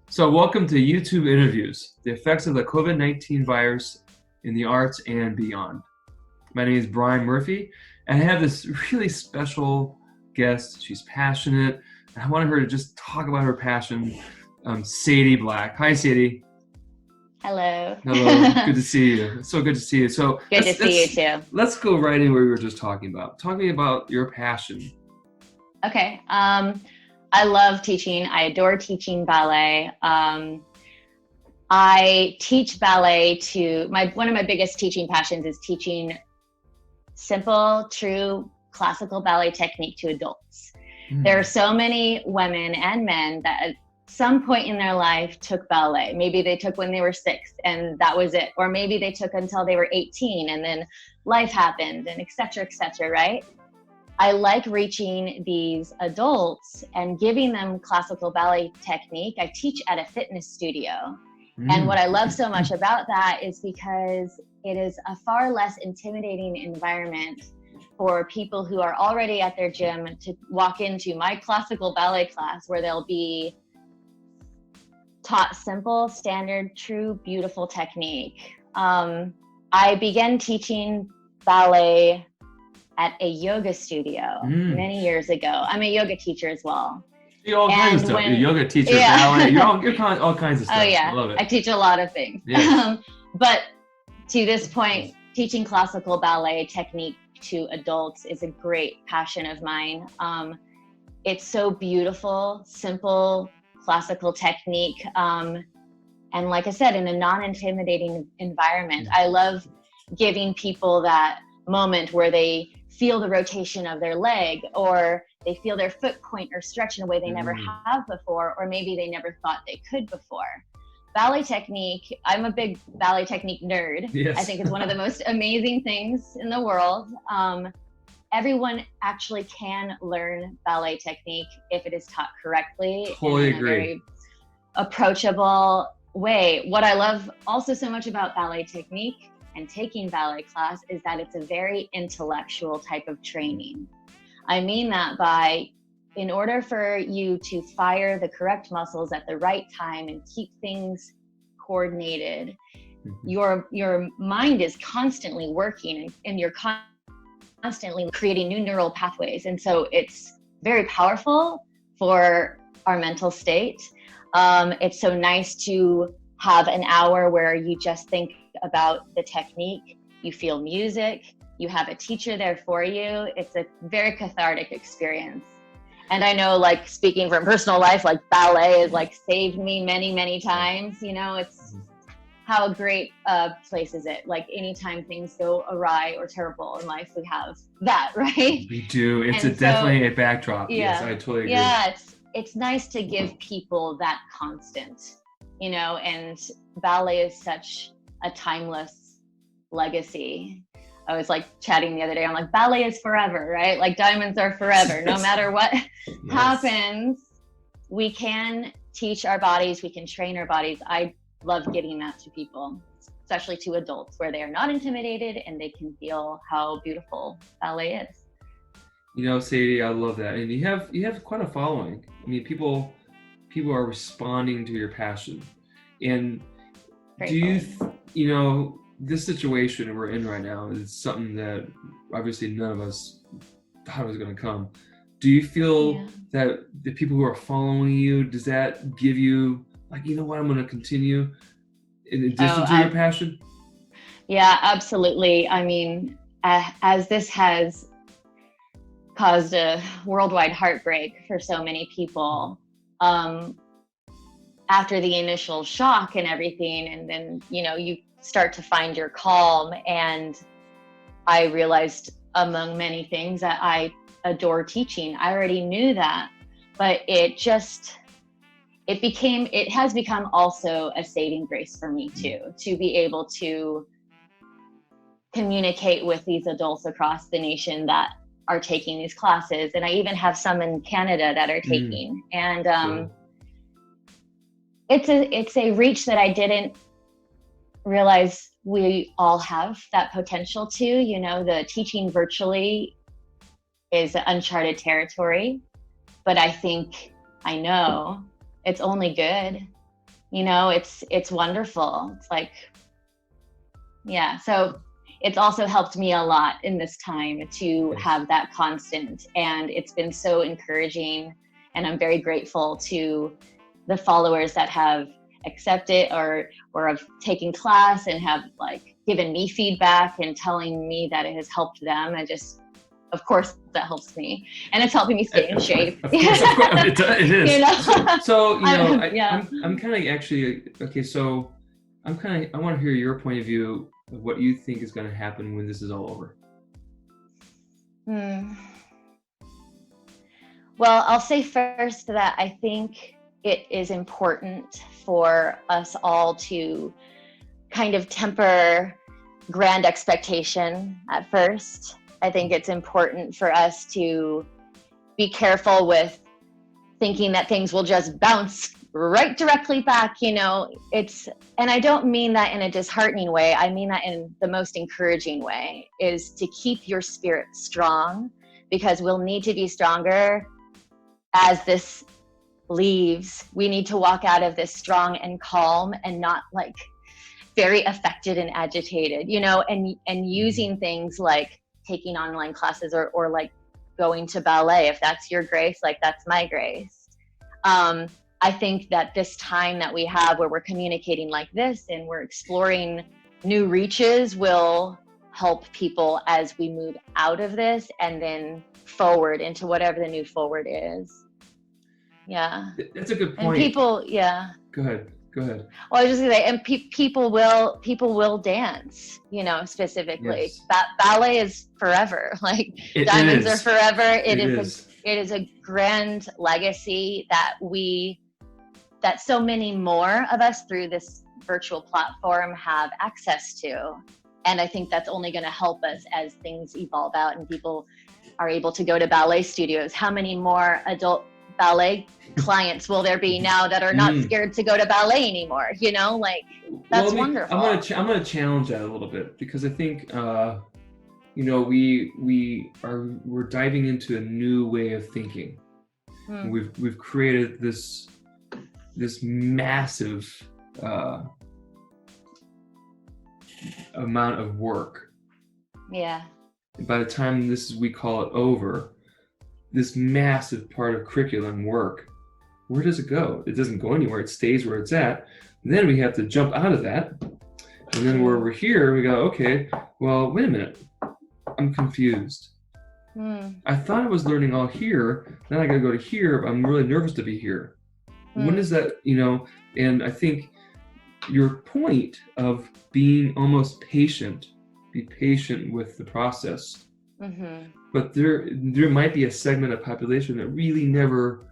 So welcome to YouTube Interviews, the effects of the COVID-19 virus in the arts and beyond. My name is Brian Murphy, and I have this really special guest. She's passionate, and I wanted her to just talk about her passion, Sadie Black. Hi, Sadie. Hello. Hello. Good to see you. It's so good to see you. So Good to see you too. Let's go right in where we were just talking about your passion. Okay. I love teaching. I adore teaching ballet. I teach ballet to one of my biggest teaching passions is teaching simple, true classical ballet technique to adults. There are so many women and men that at some point in their life took ballet. Maybe they took when they were 6 and that was it. Or maybe they took until they were 18 and then life happened and et cetera, right? I like reaching these adults and giving them classical ballet technique. I teach at a fitness studio. And what I love so much about that is because it is a far less intimidating environment for people who are already at their gym to walk into my classical ballet class where they'll be taught simple, standard, true, beautiful technique. I began teaching ballet at a yoga studio many years ago. I'm a yoga teacher as well. You do all kinds of stuff. You're a yoga teacher, ballet, you're all kinds of stuff. Oh yeah, I love it. I teach a lot of things. Yes. But to this point, teaching classical ballet technique to adults is a great passion of mine. It's so beautiful, simple, classical technique. And like I said, in a non-intimidating environment. I love giving people that moment where they feel the rotation of their leg, or they feel their foot point or stretch in a way they never have before, or maybe they never thought they could before. Ballet technique, I'm a big ballet technique nerd. Yes. I think it's one of the most amazing things in the world. Everyone actually can learn ballet technique if it is taught correctly. Totally in a agree. very approachable way. What I love also so much about ballet technique and taking ballet class is that it's a very intellectual type of training. I mean that by, in order for you to fire the correct muscles at the right time and keep things coordinated, your mind is constantly working and you're constantly creating new neural pathways. And so it's very powerful for our mental state. It's so nice to have an hour where you just think about the technique, you feel music, you have a teacher there for you. It's a very cathartic experience. And I know, like, speaking from personal life, like ballet has like saved me many, many times. You know, it's how great a place is it? Like anytime things go awry or terrible in life, we have that, right? We do. It's And definitely a backdrop. Yeah, Yes, I totally agree. Yeah, it's nice to give people that constant, you know, and ballet is such a timeless legacy. I was like chatting the other day, I'm like, ballet is forever, right? Like diamonds are forever. No matter what happens, we can teach our bodies, we can train our bodies. I love giving that to people, especially to adults, where they are not intimidated and they can feel how beautiful ballet is. You know, Sadie, I love that. And you have quite a following. I mean, people are responding to your passion. And do you know, this situation we're in right now is something that obviously none of us thought was going to come. Do you feel that the people who are following you, does that give you like, you know what, I'm going to continue in addition to your passion? Yeah, absolutely. I mean, as this has caused a worldwide heartbreak for so many people, after the initial shock and everything, and then, you know, you start to find your calm. And I realized, among many things, that I adore teaching. I already knew that, but it has become also a saving grace for me too, to be able to communicate with these adults across the nation that are taking these classes. And I even have some in Canada that are taking. And it's a reach that I didn't realize we all have that potential to. You know, the teaching virtually is uncharted territory, but I know it's only good. You know, it's wonderful. It's like, yeah. So it's also helped me a lot in this time to have that constant, and it's been so encouraging, and I'm very grateful to the followers that have accepted or have taken class and have like given me feedback and telling me that it has helped them. I just, of course that helps me, and it's helping me stay in shape. Of course, it is. You know? So you know, Yeah. I'm kind of actually, okay, so I want to hear your point of view of what you think is going to happen when this is all over. Well, I'll say first that I think it is important for us all to kind of temper grand expectation at first. I think it's important for us to be careful with thinking that things will just bounce right directly back. You know, and I don't mean that in a disheartening way. I mean that in the most encouraging way, is to keep your spirit strong, because we'll need to be stronger as this leaves. We need to walk out of this strong and calm and not like very affected and agitated, you know, and using things like taking online classes or like going to ballet. If that's your grace, like that's my grace. I think that this time that we have where we're communicating like this and we're exploring new reaches will help people as we move out of this and then forward into whatever the new forward is. Yeah. That's a good point. And people, yeah. Go ahead. Well, I was just gonna say, and people will dance, you know, specifically. Yes. Ballet is forever. Like diamonds are forever. It is a grand legacy that so many more of us through this virtual platform have access to. And I think that's only going to help us as things evolve out and people are able to go to ballet studios. How many more adult ballet clients will there be now that are not scared to go to ballet anymore? You know, like that's wonderful. I'm gonna challenge that a little bit, because I think you know, we're diving into a new way of thinking. We've created this massive amount of work. Yeah. By the time we call it over, this massive part of curriculum work, where does it go? It doesn't go anywhere. It stays where it's at. And then we have to jump out of that. And then where we're here, we go, okay, well, wait a minute. I'm confused. I thought I was learning all here. Then I got to go to here, but I'm really nervous to be here. When is that, you know? And I think your point of being almost patient, be patient with the process. But there might be a segment of population that really never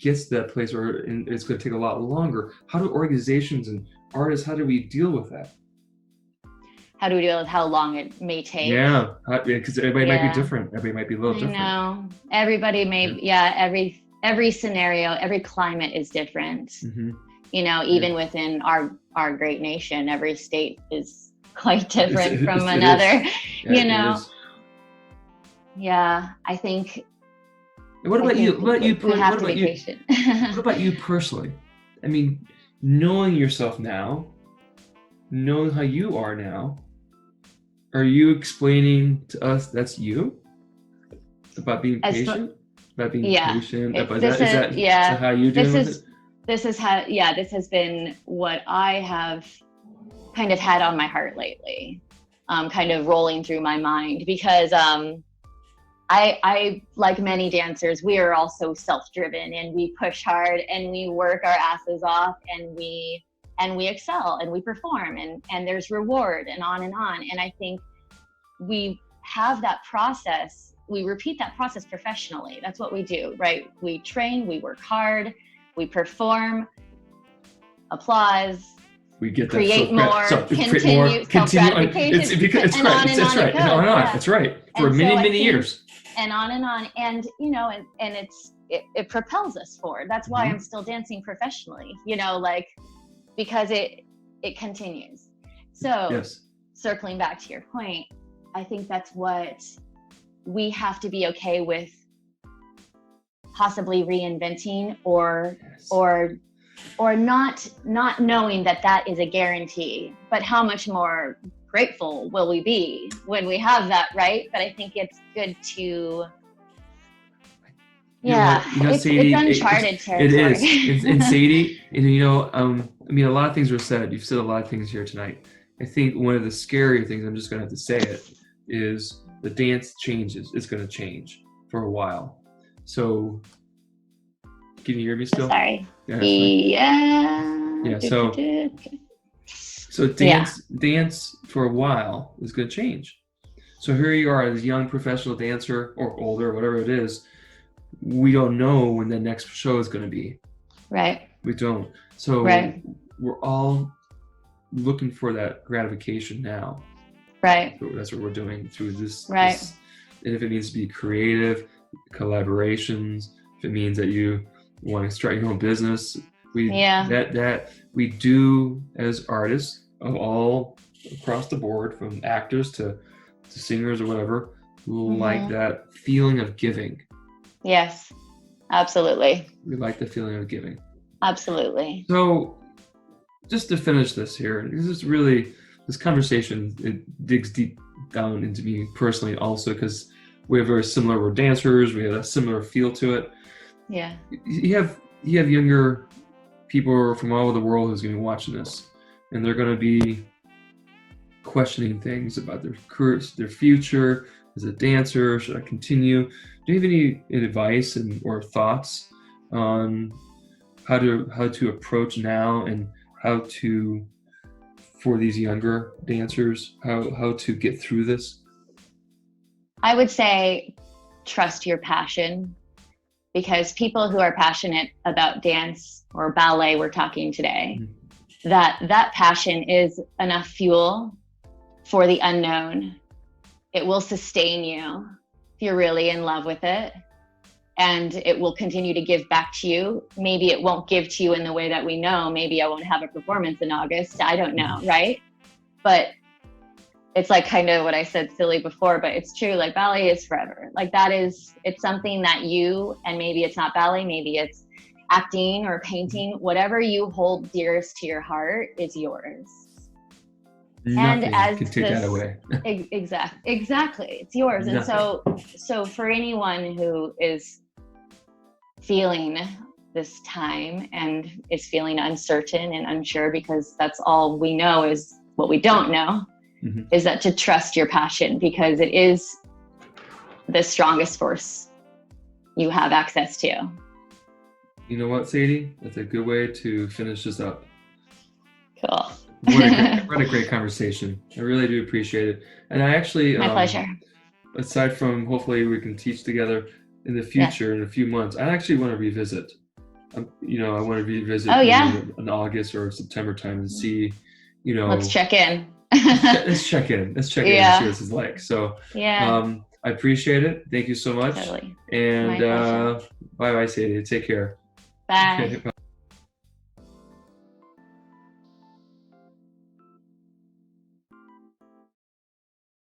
gets to that place, or it's going to take a lot longer. How do organizations and artists, how do we deal with that? How do we deal with how long it may take? Yeah, because everybody might be different. Everybody might be a little different. I know. Everybody may, every scenario, every climate is different. You know, even within our great nation, every state is quite different from another, you know. Yeah, I think. What about you? We have to be patient. What about you personally? I mean, knowing yourself now, knowing how you are now, are you explaining to us that's you? About being patient? About being patient? Is that how you do it? This has been what I have kind of had on my heart lately, kind of rolling through my mind, because I, like many dancers, we are all so self-driven, and we push hard and we work our asses off, and we excel and we perform, and there's reward and on. And I think we have that process. We repeat that process professionally. That's what we do, right? We train, we work hard, we perform, applause, we get that create more, continue self-gratification, That's right. For many years. And on, and you know, and it propels us forward. That's why I'm still dancing professionally, you know, like, because it continues. So circling back to your point, I think that's what we have to be okay with, possibly reinventing or or not knowing that is a guarantee, but how much more grateful will we be when we have that, right? But I think it's good to, Sadie, it's uncharted territory. It is. And Sadie, I mean, a lot of things were said. You've said a lot of things here tonight. I think one of the scarier things, I'm just going to have to say it, is the dance changes. It's going to change for a while. So, can you hear me still? Sorry. Yeah. So dance for a while is going to change. So here you are as a young professional dancer, or older, whatever it is. We don't know when the next show is going to be. Right. We don't. So we're all looking for that gratification now. Right. So that's what we're doing through this. Right. And if it needs to be creative, collaborations, if it means that you want to start your own business, we do as artists of all across the board, from actors to singers or whatever, who like that feeling of giving. Yes, absolutely. We like the feeling of giving. Absolutely. So just to finish this here, this conversation, it digs deep down into me personally also, because we're very similar. We're dancers. We have a similar feel to it. Yeah. You have younger people from all over the world who's going to be watching this, and they're going to be questioning things about their careers, their future as a dancer. Should I continue? Do you have any advice or thoughts on how to approach now, and how to, for these younger dancers, how to get through this? I would say trust your passion, because people who are passionate about dance or ballet, we're talking today, that passion is enough fuel for the unknown. It will sustain you if you're really in love with it, and it will continue to give back to you. Maybe it won't give to you in the way that we know. Maybe I won't have a performance in August. I don't know, right? But it's like kind of what I said silly before, but it's true. Like, ballet is forever. Like, it's something that you, and maybe it's not ballet, maybe it's acting or painting, whatever you hold dearest to your heart is yours. Nothing can take that away. Exactly. It's yours. Nothing. And so for anyone who is feeling this time and is feeling uncertain and unsure, because that's all we know is what we don't know, is that to trust your passion, because it is the strongest force you have access to. You know what, Sadie? That's a good way to finish this up. Cool. What a great conversation. I really do appreciate it. And I actually, my pleasure. Aside from hopefully we can teach together in the future, in a few months, I actually want to revisit. I want to revisit in August or September time and see, Let's check in. Let's check in and see what this is like. So I appreciate it. Thank you so much. Totally. And bye-bye, Sadie. Take care. Bye.